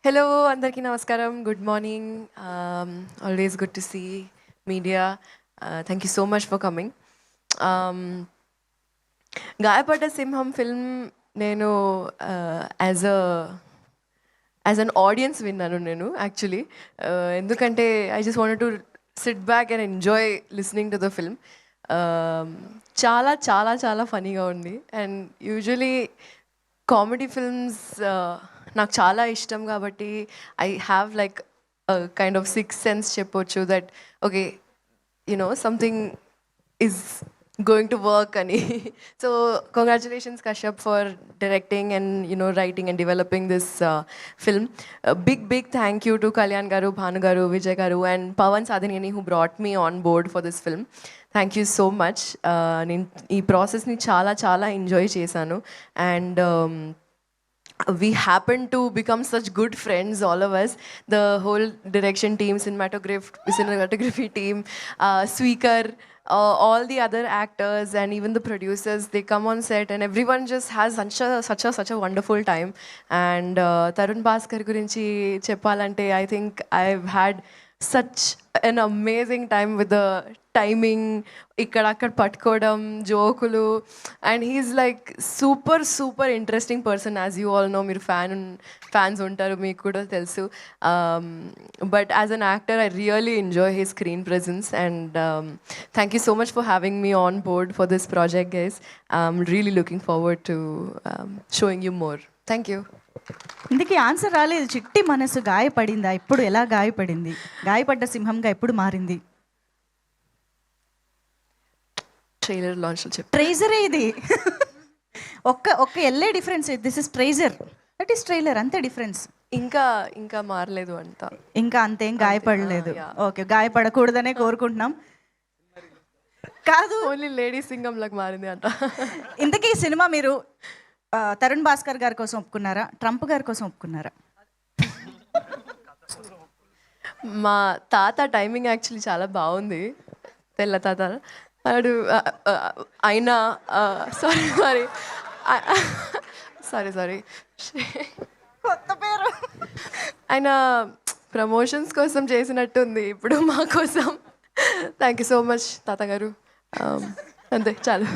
Hello అందరికీ నమస్కారం. Good morning. Always good to see media. Thank you so much for coming. గాయపడ్డ సింహం film నేను యాజ్ అన్ ఆడియన్స్ విన్నాను నేను యాక్చువల్లీ. ఎందుకంటే I just wanted to SIT back and enjoy listening to the film. చాలా చాలా చాలా ఫనీగా ఉంది. అండ్ యూజువలీ కామెడీ ఫిల్మ్స్ నాకు చాలా ఇష్టం కాబట్టి I have like kind of six sense చెప్పొచ్చు that okay something is going to work ani. So congratulations Kashyap for directing and writing and developing this film. A big thank you to Kalyan garu, Bhanu garu, Vijay garu and Pawan Sadhanini who brought me on board for this film. Thank you so much. Ee process ni chala enjoy chesanu and we happen to become such good friends, all of us, the whole direction team, cinematography team, Sweekar, all the other actors and even the producers, they come on set and everyone just has such a wonderful time. And Tarun Bhaskar gurinchi cheppalante, I think I've had such an amazing time with the timing, ikkadakkad pattukodam, jokulu, and he's like super interesting person. As you all know, meer fans untaru, meeku kuda telusu. But as an actor I really enjoy his screen presence and thank you so much for having me on board for this project, guys. I'm really looking forward to showing you more. Thank you. ఇందుకీ answer రాలేదు. చిట్టి మనసు గాయపడిందా? ఇప్పుడు ఎలా గాయపడింది? గాయపడ్డ సింహంగా ఎప్పుడు మారింది? Trailer launch లో చెప్పు. ట్రైజరే ఇది. ఒక్క ఎల్లే difference. This is treasure, that is trailer, అంతే డిఫరెన్స్. ఇంకా మారలేదు అంట. ఇంకా అంతేం గాయపడలేదు. ఓకే, గాయపడకూడదనే కోరుకుంటున్నాం. కాదు, ఓన్లీ లేడీ సింగం లాగా మారింది అంట. ఇంతకీ ఈ సినిమా మీరు తరుణ్ భాస్కర్ గారి కోసం ఒప్పుకున్నారా, ట్రంప్ గారి కోసం ఒప్పుకున్నారా? మా తాత టైమింగ్ యాక్చువల్లీ చాలా బాగుంది. తెల్ల తాత వాడు అయినా సారీ కొత్త పేరు. ఆయన ప్రమోషన్స్ కోసం చేసినట్టుంది ఇప్పుడు మా కోసం. థ్యాంక్ యూ సో మచ్ తాతగారు. అంతే చాలు.